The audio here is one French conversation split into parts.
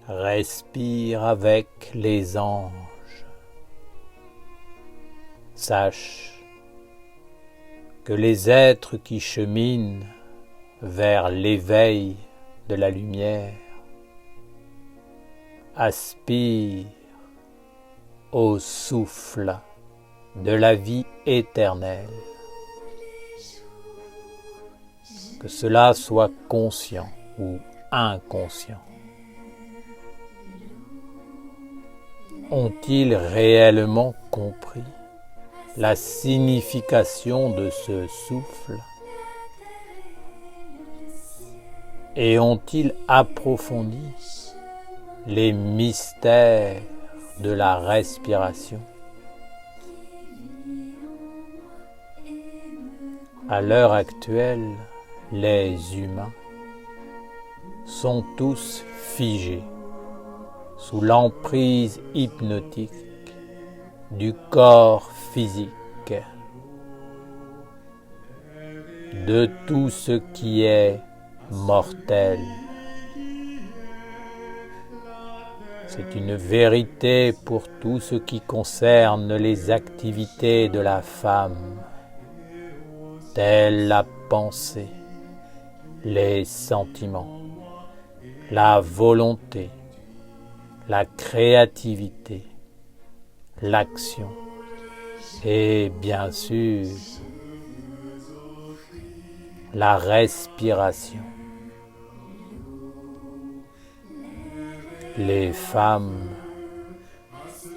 Respire avec les anges. Sache que les êtres qui cheminent vers l'éveil de la lumière aspirent au souffle de la vie éternelle. Que cela soit conscient ou inconscient. Ont-ils réellement compris la signification de ce souffle et ont-ils approfondi les mystères de la respiration? À l'heure actuelle, les humains sont tous figés sous l'emprise hypnotique du corps physique, de tout ce qui est mortel. C'est une vérité pour tout ce qui concerne les activités de la femme, telles la pensée, les sentiments, la volonté, la créativité, l'action et bien sûr la respiration. Les femmes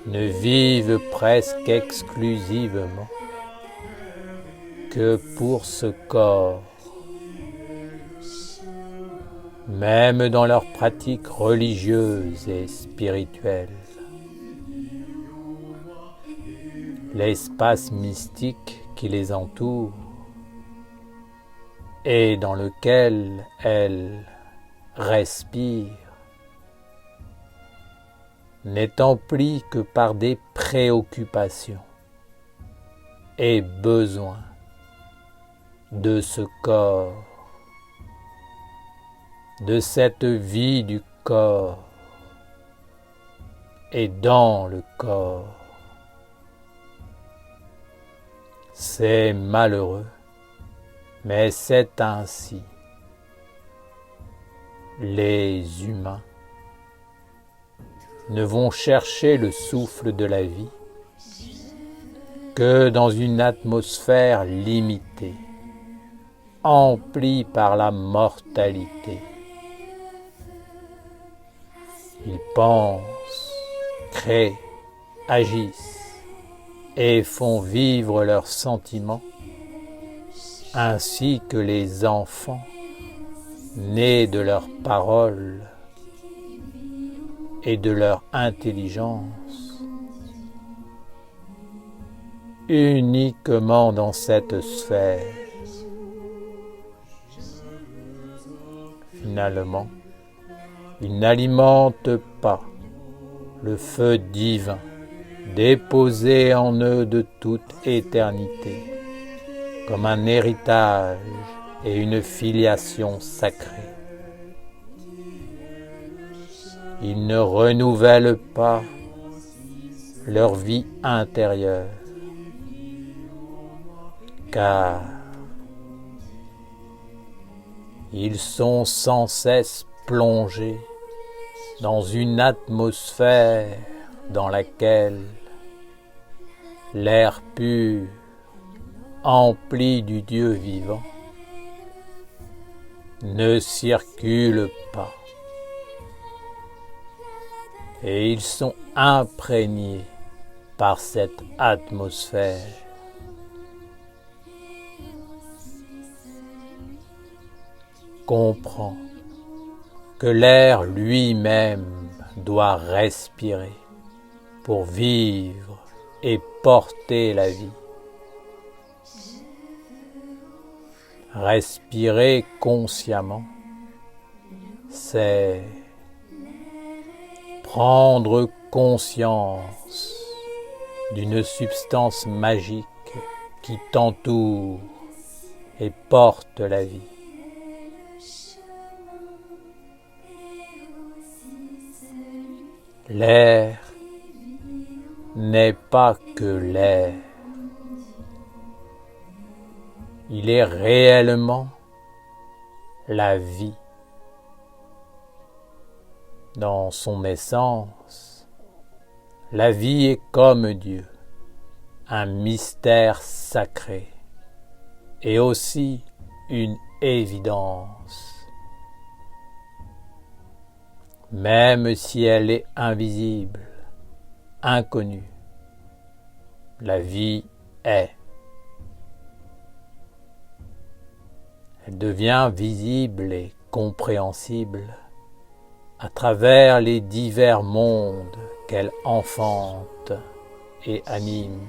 ne vivent presque exclusivement que pour ce corps. Même dans leurs pratiques religieuses et spirituelles. L'espace mystique qui les entoure et dans lequel elles respirent n'est empli que par des préoccupations et besoins de ce corps, de cette vie du corps et dans le corps. C'est malheureux, mais c'est ainsi. Les humains ne vont chercher le souffle de la vie que dans une atmosphère limitée, emplie par la mortalité. Ils pensent, créent, agissent et font vivre leurs sentiments, ainsi que les enfants nés de leurs paroles et de leur intelligence, uniquement dans cette sphère. Finalement, ils n'alimentent pas le feu divin déposé en eux de toute éternité, comme un héritage et une filiation sacrée. Ils ne renouvellent pas leur vie intérieure, car ils sont sans cesse plongés dans une atmosphère dans laquelle l'air pur, empli du Dieu vivant, ne circule pas. Et ils sont imprégnés par cette atmosphère. Comprends que l'air lui-même doit respirer pour vivre et porter la vie. Respirer consciemment, c'est prendre conscience d'une substance magique qui t'entoure et porte la vie. L'air n'est pas que l'air. Il est réellement la vie. Dans son essence, la vie est comme Dieu, un mystère sacré et aussi une évidence. Même si elle est invisible, inconnue, la vie est. Elle devient visible et compréhensible à travers les divers mondes qu'elle enfante et anime.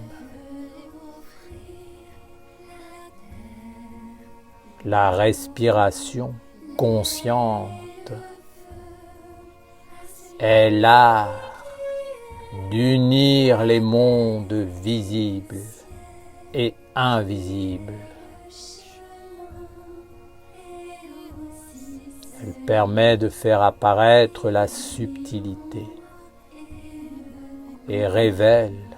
La respiration consciente est l'art d'unir les mondes visibles et invisibles. Elle permet de faire apparaître la subtilité et révèle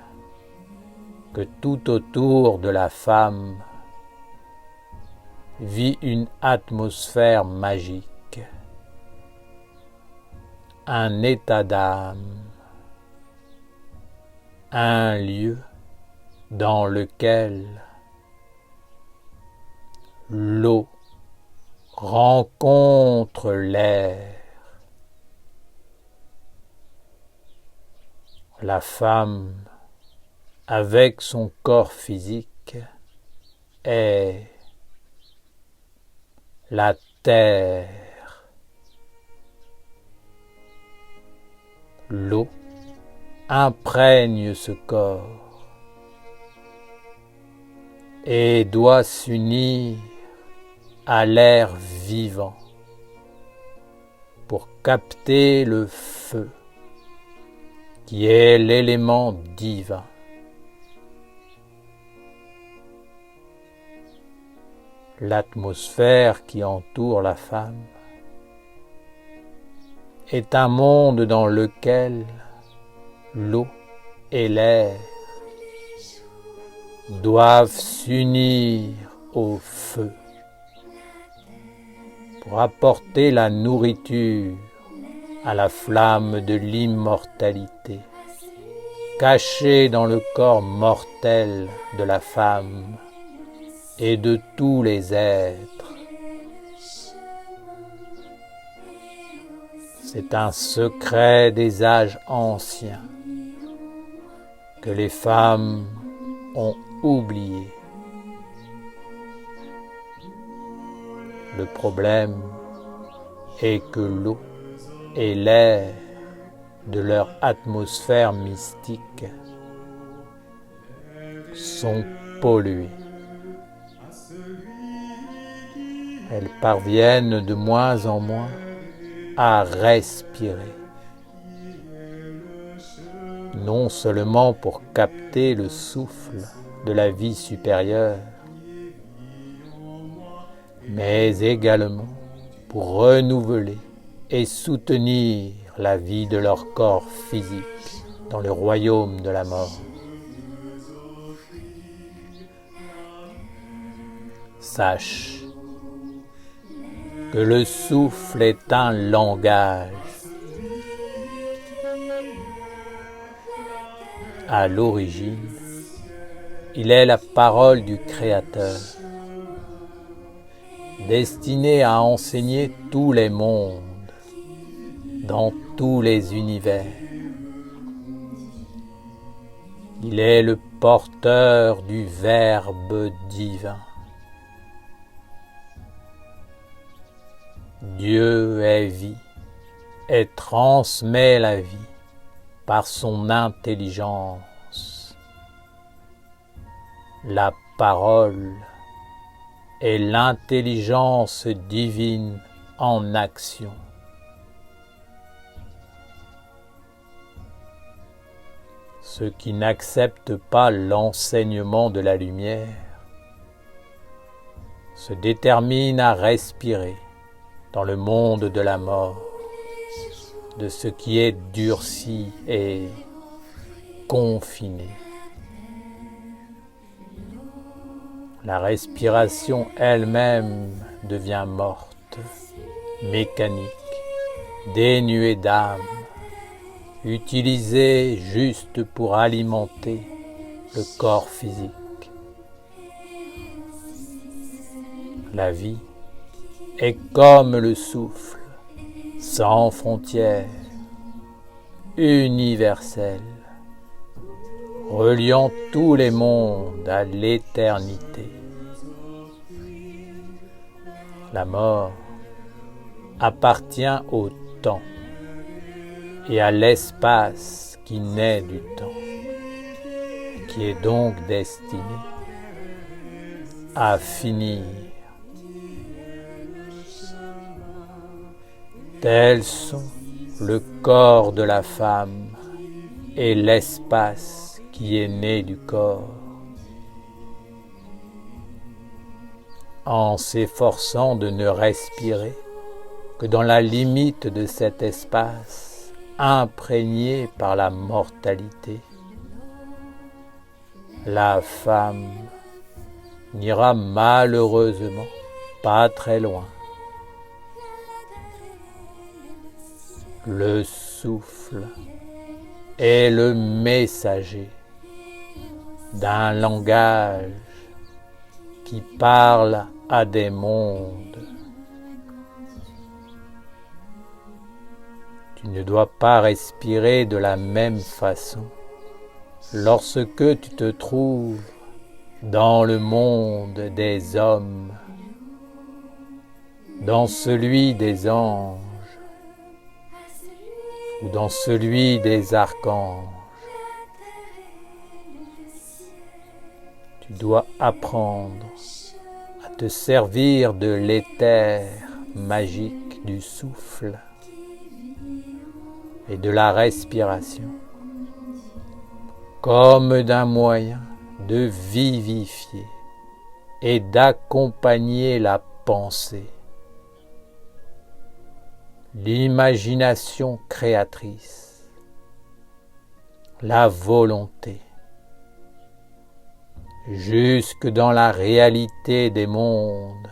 que tout autour de la femme vit une atmosphère magique, un état d'âme, un lieu dans lequel l'eau rencontre l'air. La femme, avec son corps physique, est la terre. L'eau imprègne ce corps et doit s'unir à l'air vivant pour capter le feu qui est l'élément divin. L'atmosphère qui entoure la femme est un monde dans lequel l'eau et l'air doivent s'unir au feu pour apporter la nourriture à la flamme de l'immortalité, cachée dans le corps mortel de la femme et de tous les êtres. C'est un secret des âges anciens que les femmes ont oublié. Le problème est que l'eau et l'air de leur atmosphère mystique sont pollués. Elles parviennent de moins en moins à respirer, non seulement pour capter le souffle de la vie supérieure, mais également pour renouveler et soutenir la vie de leur corps physique dans le royaume de la mort. Sache que le souffle est un langage. À l'origine, il est la parole du Créateur, destinée à enseigner tous les mondes, dans tous les univers. Il est le porteur du Verbe divin. Dieu est vie et transmet la vie par son intelligence. La parole est l'intelligence divine en action. Ceux qui n'acceptent pas l'enseignement de la lumière se déterminent à respirer dans le monde de la mort de ce qui est durci et confiné. La respiration elle-même devient morte, mécanique, dénuée d'âme, utilisée juste pour alimenter le corps physique. La vie est comme le souffle, sans frontières, universel, reliant tous les mondes à l'éternité. La mort appartient au temps et à l'espace qui naît du temps, qui est donc destiné à finir. Tels sont le corps de la femme et l'espace qui est né du corps. En s'efforçant de ne respirer que dans la limite de cet espace imprégné par la mortalité, la femme n'ira malheureusement pas très loin. Le souffle est le messager d'un langage qui parle à des mondes. Tu ne dois pas respirer de la même façon lorsque tu te trouves dans le monde des hommes, dans celui des anges ou dans celui des archanges. Tu dois apprendre à te servir de l'éther magique du souffle et de la respiration comme d'un moyen de vivifier et d'accompagner la pensée, l'imagination créatrice, la volonté, jusque dans la réalité des mondes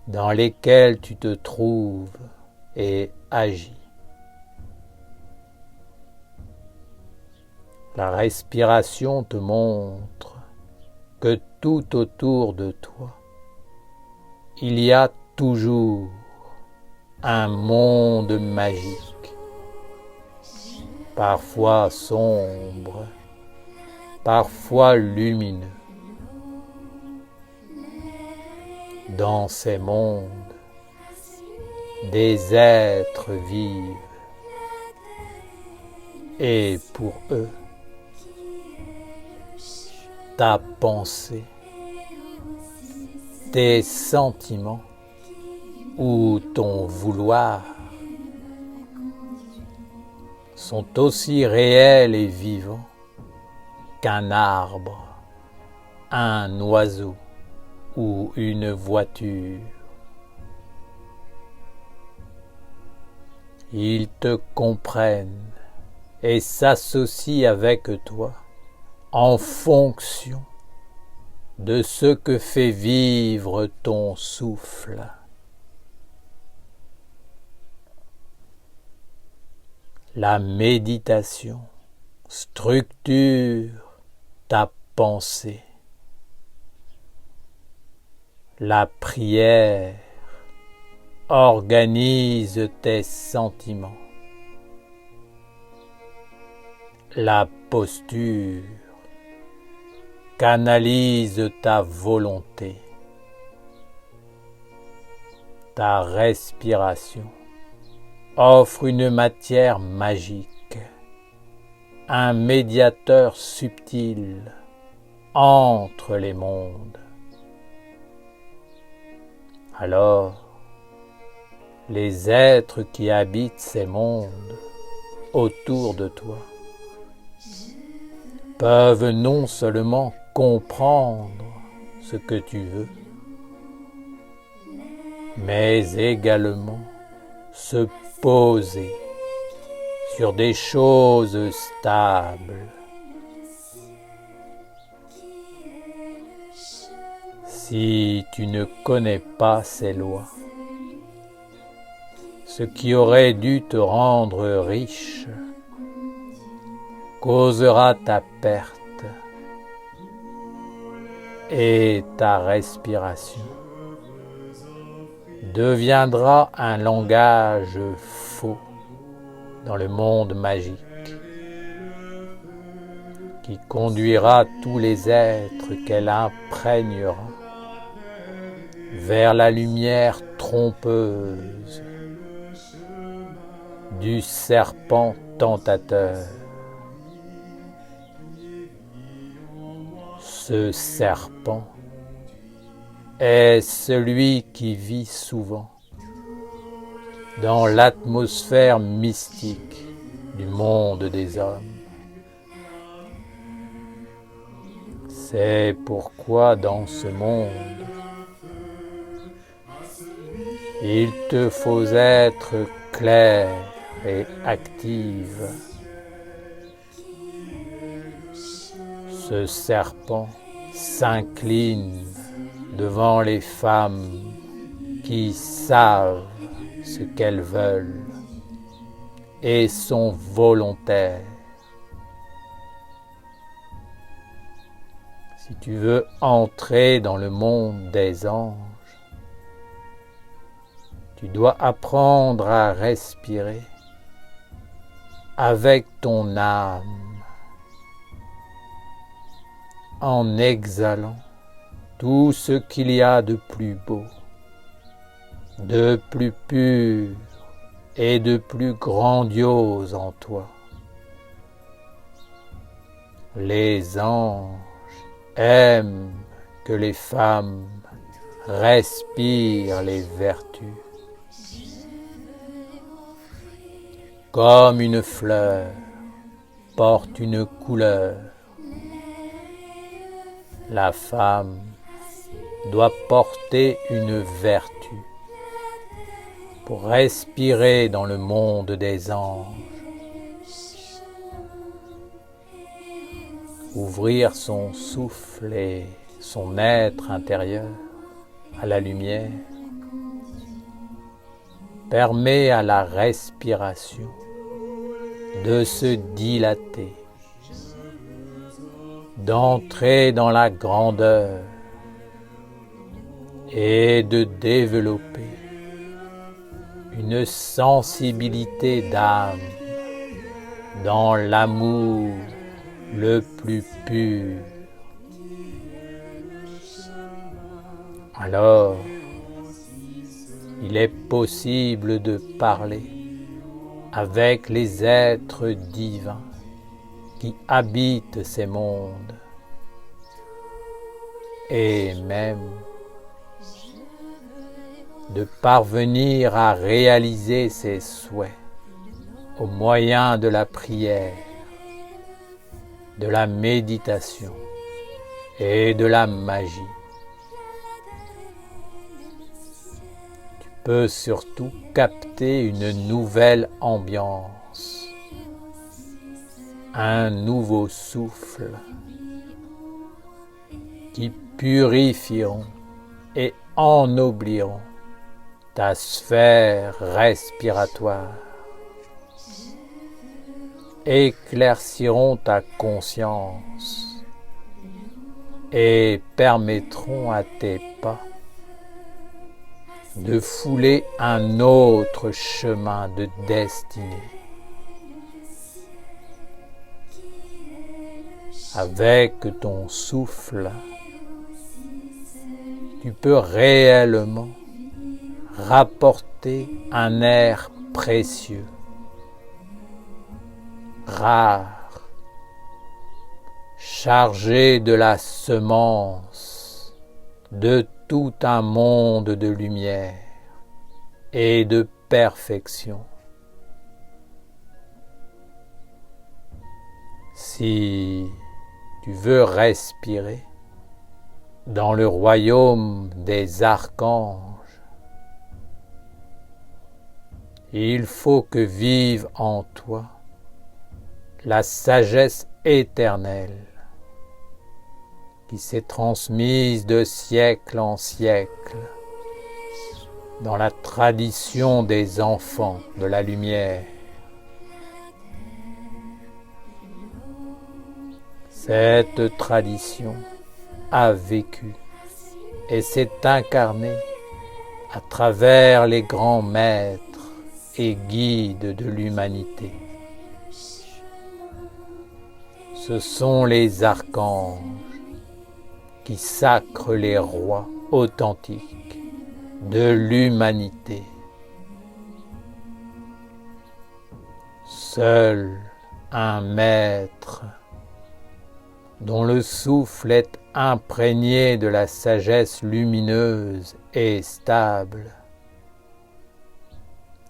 dans lesquels tu te trouves et agis. La respiration te montre que tout autour de toi, il y a toujours un monde magique, parfois sombre, parfois lumineux. Dans ces mondes, des êtres vivent et pour eux, ta pensée, tes sentiments ou ton vouloir sont aussi réels et vivants qu'un arbre, un oiseau ou une voiture. Ils te comprennent et s'associent avec toi en fonction de ce que fait vivre ton souffle. La méditation structure ta pensée. La prière organise tes sentiments. La posture canalise ta volonté. Ta respiration offre une matière magique, un médiateur subtil entre les mondes. Alors, les êtres qui habitent ces mondes autour de toi peuvent non seulement comprendre ce que tu veux, mais également se poser sur des choses stables. Si tu ne connais pas ces lois, ce qui aurait dû te rendre riche causera ta perte et ta respiration deviendra un langage faux dans le monde magique qui conduira tous les êtres qu'elle imprégnera vers la lumière trompeuse du serpent tentateur. Ce serpent est celui qui vit souvent dans l'atmosphère mystique du monde des hommes. C'est pourquoi dans ce monde, il te faut être clair et active. Ce serpent s'incline devant les femmes qui savent ce qu'elles veulent et sont volontaires. Si tu veux entrer dans le monde des anges, tu dois apprendre à respirer avec ton âme en exhalant tout ce qu'il y a de plus beau, de plus pur et de plus grandiose en toi. Les anges aiment que les femmes respirent les vertus. Comme une fleur porte une couleur, la femme doit porter une vertu pour respirer dans le monde des anges. Ouvrir son souffle et son être intérieur à la lumière permet à la respiration de se dilater, d'entrer dans la grandeur et de développer une sensibilité d'âme dans l'amour le plus pur. Alors, il est possible de parler avec les êtres divins qui habitent ces mondes et même de parvenir à réaliser ses souhaits au moyen de la prière, de la méditation et de la magie. Tu peux surtout capter une nouvelle ambiance, un nouveau souffle qui purifieront et ennobliront ta sphère respiratoire, éclairciront ta conscience et permettront à tes pas de fouler un autre chemin de destinée. Avec ton souffle, tu peux réellement rapporter un air précieux, rare, chargé de la semence de tout un monde de lumière et de perfection. Si tu veux respirer dans le royaume des archanges, il faut que vive en toi la sagesse éternelle qui s'est transmise de siècle en siècle dans la tradition des enfants de la lumière. Cette tradition a vécu et s'est incarnée à travers les grands maîtres et guides de l'humanité. Ce sont les archanges qui sacrent les rois authentiques de l'humanité. Seul un maître dont le souffle est imprégné de la sagesse lumineuse et stable,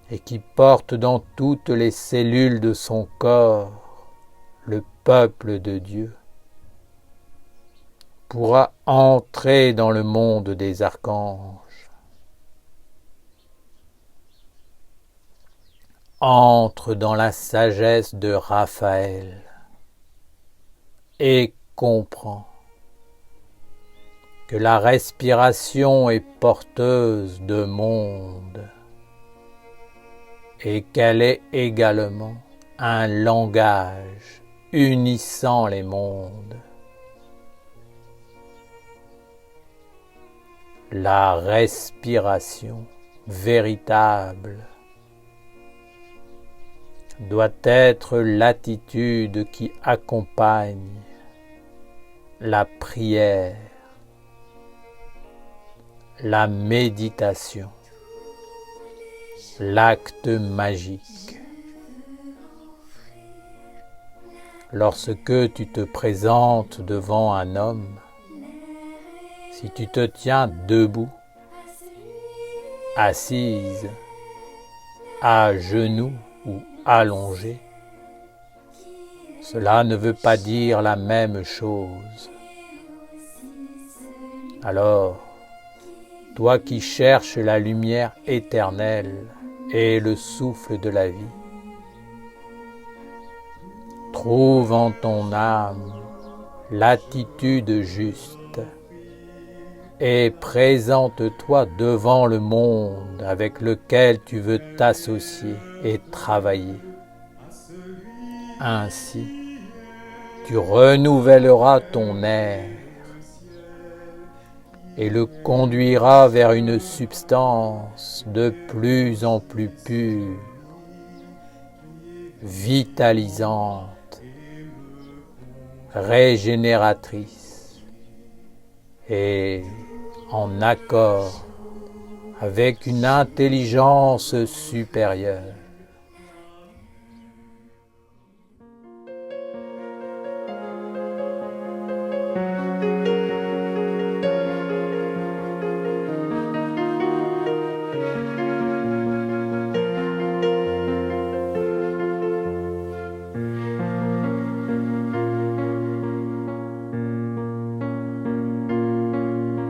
et qui porte dans toutes les cellules de son corps le peuple de Dieu, pourra entrer dans le monde des archanges. Entre dans la sagesse de Raphaël et comprends que la respiration est porteuse de monde et qu'elle est également un langage unissant les mondes. La respiration véritable doit être l'attitude qui accompagne la prière, la méditation, l'acte magique. Lorsque tu te présentes devant un homme, si tu te tiens debout, assise, à genoux ou allongé, cela ne veut pas dire la même chose. Alors, toi qui cherches la lumière éternelle et le souffle de la vie, trouve en ton âme l'attitude juste et présente-toi devant le monde avec lequel tu veux t'associer et travailler. Ainsi, tu renouvelleras ton air et le conduiras vers une substance de plus en plus pure, vitalisante, régénératrice et en accord avec une intelligence supérieure.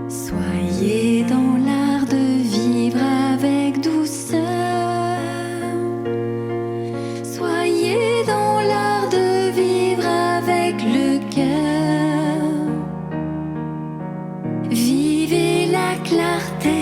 Soyez dans l'art de vivre avec douceur. Soyez dans l'art de vivre avec le cœur. Vivez la clarté